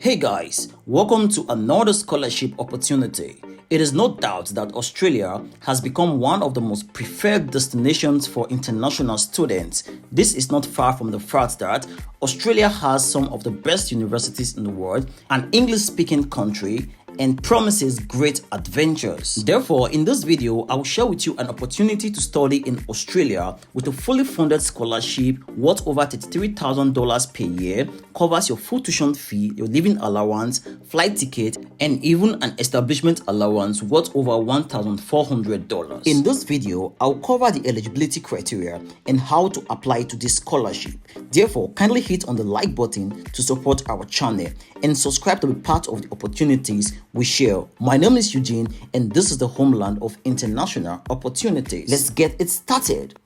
Hey guys, welcome to another scholarship opportunity. It is no doubt that Australia has become one of the most preferred destinations for international students. This is not far from the fact that Australia has some of the best universities in the world, an English-speaking country, and promises great adventures. Therefore, in this video, I will share with you an opportunity to study in Australia with a fully funded scholarship worth over $33,000 per year, covers your full tuition fee, your living allowance, flight ticket, and even an establishment allowance worth over $1,400. In this video, I'll cover the eligibility criteria and how to apply to this scholarship. Therefore, kindly hit on the like button to support our channel and subscribe to be part of the opportunities we share. My name is Eugene and this is the homeland of international opportunities. Let's get it started.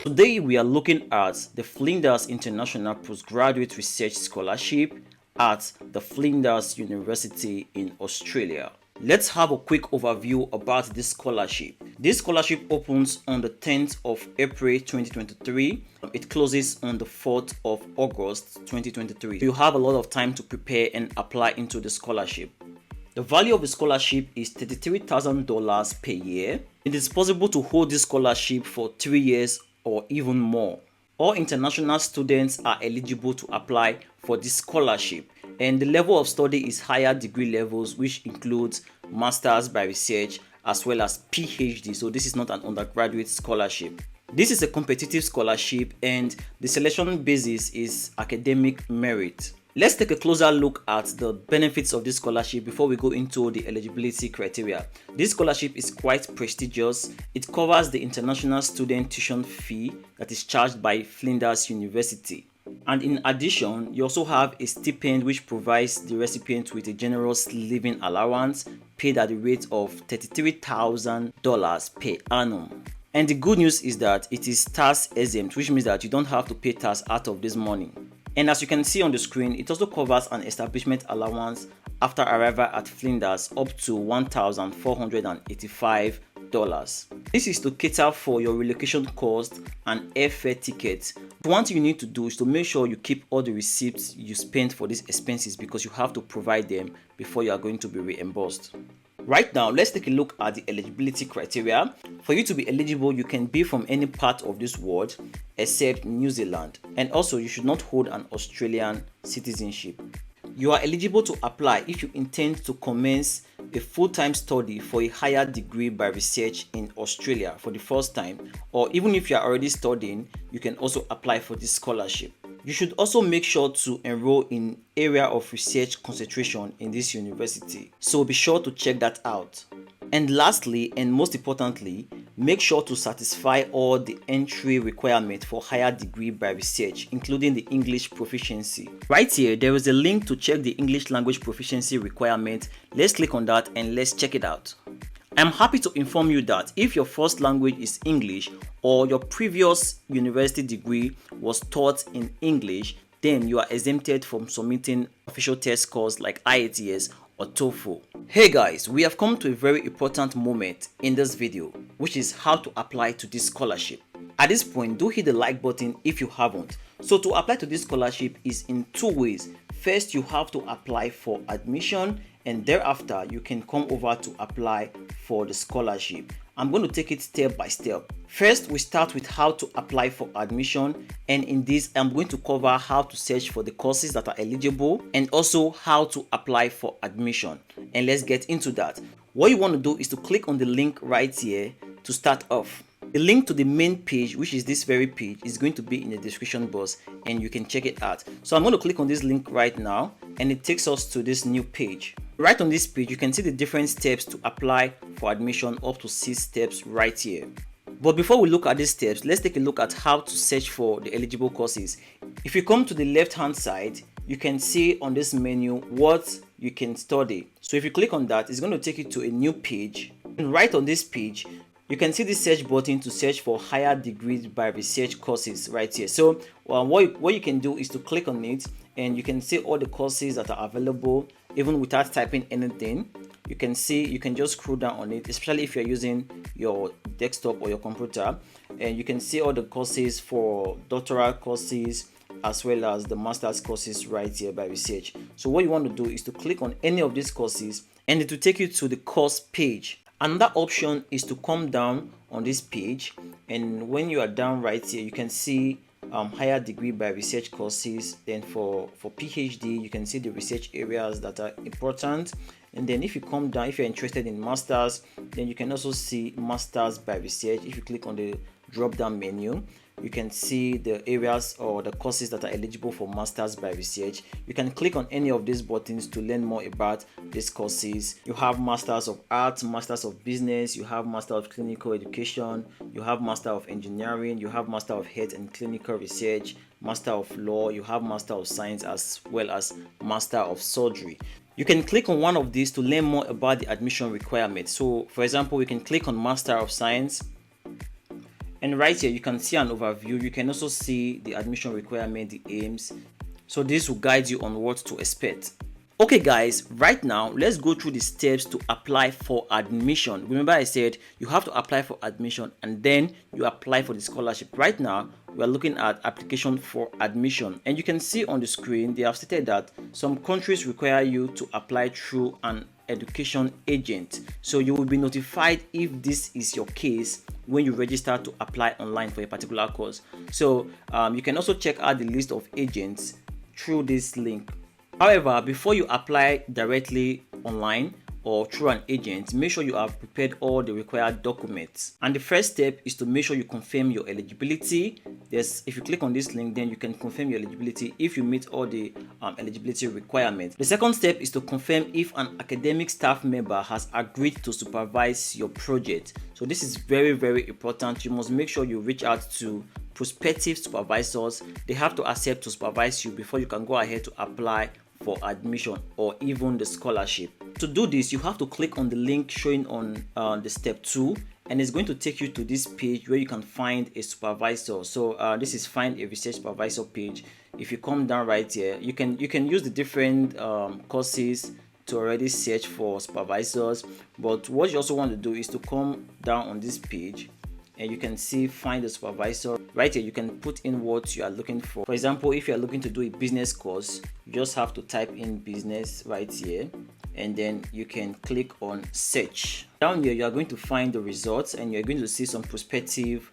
Today we are looking at the Flinders International Postgraduate Research Scholarship at the Flinders University in Australia. Let's have a quick overview about this scholarship. This scholarship opens on the 10th of April 2023. It closes on the 4th of August 2023. You have a lot of time to prepare and apply into the scholarship. The value of the scholarship is $33,000 per year. It is possible to hold this scholarship for 3 years or even more. All international students are eligible to apply for this scholarship, and the level of study is higher degree levels, which includes Masters by Research as well as PhD. So this is not an undergraduate scholarship. This is a competitive scholarship and the selection basis is academic merit. Let's take a closer look at the benefits of this scholarship before we go into the eligibility criteria. This scholarship is quite prestigious. It covers the international student tuition fee that is charged by Flinders University. And in addition, you also have a stipend which provides the recipient with a generous living allowance paid at the rate of $33,000 per annum. And the good news is that it is tax exempt, which means that you don't have to pay tax out of this money. And as you can see on the screen, it also covers an establishment allowance after arrival at Flinders up to $1,485. This is to cater for your relocation cost and airfare tickets. One thing you need to do is to make sure you keep all the receipts you spent for these expenses, because you have to provide them before you are going to be reimbursed. Right now, let's take a look at the eligibility criteria. For you to be eligible, you can be from any part of this world except New Zealand, and also you should not hold an Australian citizenship. You are eligible to apply if you intend to commence a full-time study for a higher degree by research in Australia for the first time, or even if you are already studying, you can also apply for this scholarship. You should also make sure to enroll in area of research concentration in this university, so be sure to check that out. And lastly, and most importantly, make sure to satisfy all the entry requirements for higher degree by research, including the English proficiency. Right here, there is a link to check the English language proficiency requirement. Let's click on that and let's check it out. I'm happy to inform you that if your first language is English or your previous university degree was taught in English, then you are exempted from submitting official test scores like IELTS or TOEFL. Hey guys, we have come to a very important moment in this video, which is how to apply to this scholarship. At this point, do hit the like button if you haven't. So to apply to this scholarship is in two ways. First, you have to apply for admission, and thereafter you can come over to apply for the scholarship. I'm going to take it step by step. First, we start with how to apply for admission, and in this I'm going to cover how to search for the courses that are eligible and also how to apply for admission. And let's get into that. What you want to do is to click on the link right here to start off. The link to the main page, which is this very page, is going to be in the description box and you can check it out. So I'm going to click on this link right now and it takes us to this new page. Right on this page, you can see the different steps to apply for admission, up to 6 steps right here. But before we look at these steps, let's take a look at how to search for the eligible courses. If you come to the left hand side, you can see on this menu what you can study. So if you click on that, it's going to take you to a new page. And right on this page, you can see the search button to search for higher degrees by research courses right here. So what you can do is to click on it and you can see all the courses that are available even without typing anything. You can just scroll down on it, especially if you're using your desktop or your computer, and you can see all the courses for doctoral courses, as well as the master's courses right here by research. So what you want to do is to click on any of these courses and it will take you to the course page. Another option is to come down on this page, and when you are down right here you can see higher degree by research courses. Then for PhD you can see the research areas that are important, and then if you come down, if you're interested in masters, then you can also see masters by research. If you click on the drop down menu, you can see the areas or the courses that are eligible for masters by research. You can click on any of these buttons to learn more about these courses. You have masters of arts, masters of business, you have master of clinical education, you have master of engineering, you have master of health and clinical research, master of law, you have master of science, as well as master of surgery. You can click on one of these to learn more about the admission requirements. So for example, we can click on master of science, and right here you can see an overview. You can also see the admission requirement, the aims. So this will guide you on what to expect. Okay guys, right now let's go through the steps to apply for admission. Remember I said you have to apply for admission and then you apply for the scholarship. Right now we are looking at application for admission, and you can see on the screen they have stated that some countries require you to apply through an education agent. So you will be notified if this is your case when you register to apply online for a particular course. So you can also check out the list of agents through this link. However, before you apply directly online or through an agent, make sure you have prepared all the required documents. And the first step is to make sure you confirm your eligibility. If you click on this link, then you can confirm your eligibility if you meet all the eligibility requirements. The second step is to confirm if an academic staff member has agreed to supervise your project. So this is very, very important. You must make sure you reach out to prospective supervisors. They have to accept to supervise you before you can go ahead to apply for admission or even the scholarship. To do this, you have to click on the link showing on the step 2, and it's going to take you to this page where you can find a supervisor. So this is find a research supervisor page. If you come down right here, you can use the different courses to already search for supervisors, but what you also want to do is to come down on this page and you can see find a supervisor. Right here you can put in what you are looking for. For example, if you are looking to do a business course, you just have to type in business right here, and then you can click on search. Down here you are going to find the results, and you're going to see some prospective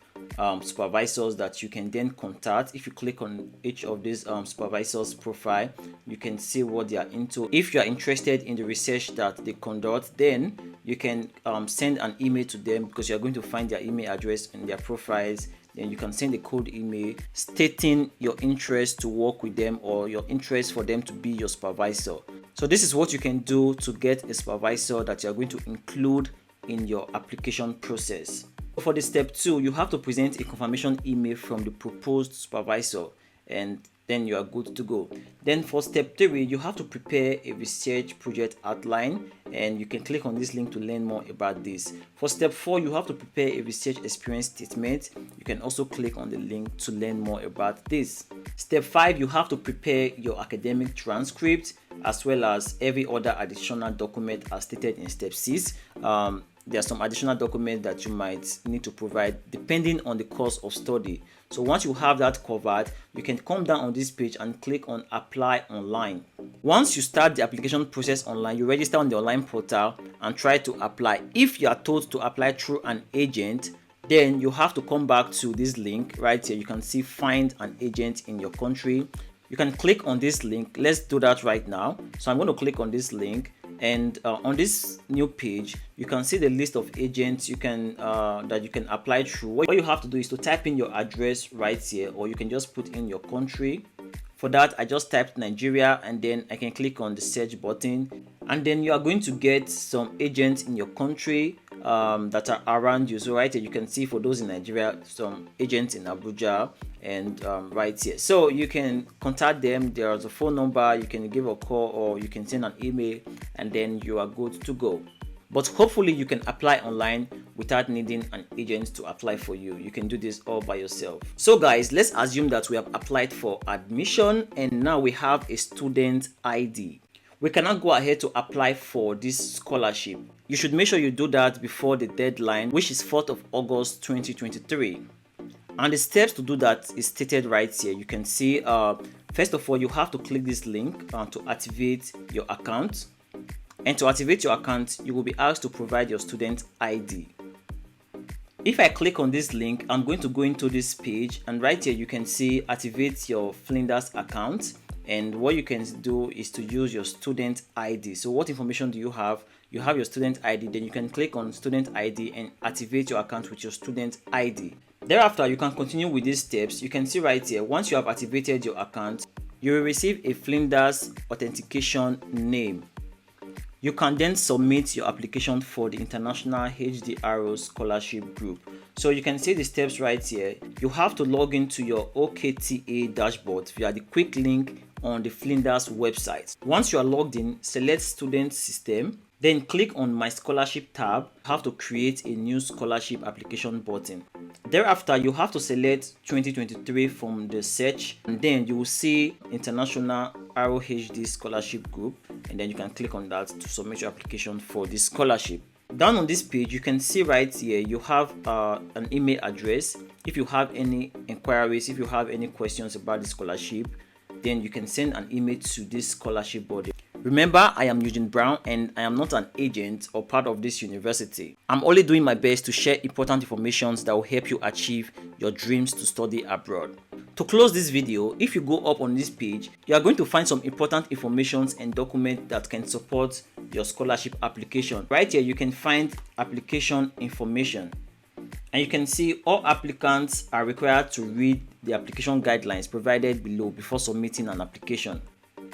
supervisors that you can then contact. If you click on each of these supervisors profile, you can see what they are into. If you are interested in the research that they conduct, then you can send an email to them, because you are going to find their email address in their profiles. Then you can send a cold email stating your interest to work with them or your interest for them to be your supervisor. So this is what you can do to get a supervisor that you are going to include in your application process. For the step 2, you have to present a confirmation email from the proposed supervisor, and then you are good to go. Then for step 3, you have to prepare a research project outline, and you can click on this link to learn more about this. For step 4, you have to prepare a research experience statement. You can also click on the link to learn more about this. Step 5, you have to prepare your academic transcript as well as every other additional document as stated in step 6. There are some additional documents that you might need to provide depending on the course of study. So once you have that covered, you can come down on this page and click on apply online. Once you start the application process online, you register on the online portal and try to apply. If you are told to apply through an agent, then you have to come back to this link right here. You can see find an agent in your country. You can click on this link. Let's do that right now. So I'm going to click on this link, and on this new page you can see the list of agents you can that you can apply through. What you have to do is to type in your address right here, or you can just put in your country. For that, I just typed Nigeria, and then I can click on the search button, and then you are going to get some agents in your country that are around you. So right here you can see for those in Nigeria, some agents in Abuja, and right here, so you can contact them. There's a phone number, you can give a call or you can send an email, and then you are good to go. But hopefully you can apply online without needing an agent to apply for you. You can do this all by yourself. So guys, let's assume that we have applied for admission and now we have a student ID. We cannot go ahead to apply for this scholarship. You should make sure you do that before the deadline, which is 4th of August 2023. And the steps to do that is stated right here. You can see first of all, you have to click this link to activate your account. And to activate your account, you will be asked to provide your student ID. If I click on this link, I'm going to go into this page, and right here you can see activate your Flinders account. And what you can do is to use your student ID. So what information do you have? You have your student ID, then you can click on student ID and activate your account with your student ID. Thereafter, you can continue with these steps. You can see right here, once you have activated your account, you will receive a Flinders authentication name. You can then submit your application for the International HDRO Scholarship Group. So you can see the steps right here. You have to log into your OKTA dashboard via the quick link on the Flinders website. Once you are logged in, select Student System, then click on My Scholarship tab. You have to create a new scholarship application button. Thereafter, you have to select 2023 from the search, and then you will see International ROHD Scholarship Group, and then you can click on that to submit your application for this scholarship. Down on this page, you can see right here you have an email address. If you have any inquiries, if you have any questions about the scholarship, then you can send an email to this scholarship body. Remember, I am Eugene Brown and I am not an agent or part of this university. I'm only doing my best to share important information that will help you achieve your dreams to study abroad. To close this video, if you go up on this page, you are going to find some important information and documents that can support your scholarship application. Right here, you can find application information. And you can see all applicants are required to read the application guidelines provided below before submitting an application.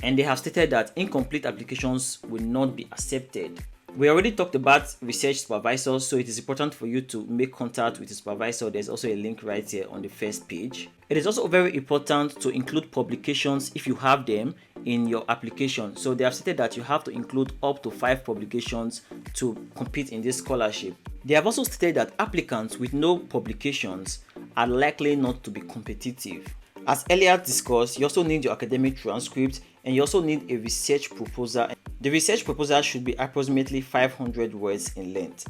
And they have stated that incomplete applications will not be accepted. We already talked about research supervisors, so it is important for you to make contact with the supervisor. There's also a link right here on the first page. It is also very important to include publications if you have them in your application. So they have stated that you have to include up to 5 publications to compete in this scholarship. They have also stated that applicants with no publications are likely not to be competitive. As earlier discussed, you also need your academic transcript and you also need a research proposal. The research proposal should be approximately 500 words in length.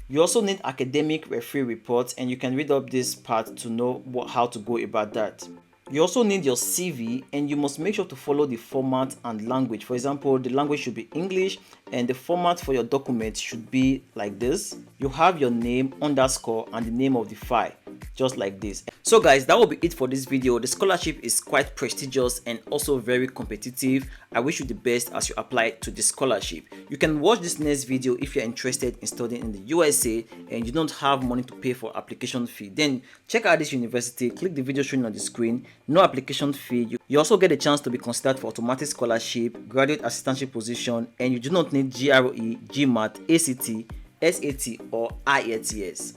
You also need academic referee reports, and you can read up this part to know how to go about that. You also need your CV, and you must make sure to follow the format and language. For example, the language should be English and the format for your document should be like this. You have your name, underscore, and the name of the file, just like this. So guys, that will be it for this video. The scholarship is quite prestigious and also very competitive. I wish you the best as you apply to the scholarship. You can watch this next video if you're interested in studying in the USA and you don't have money to pay for application fee. Then check out this university, click the video showing on the screen. No application fee. You also get a chance to be considered for automatic scholarship, graduate assistantship position, and you do not need GRE, GMAT, ACT, SAT or IELTS.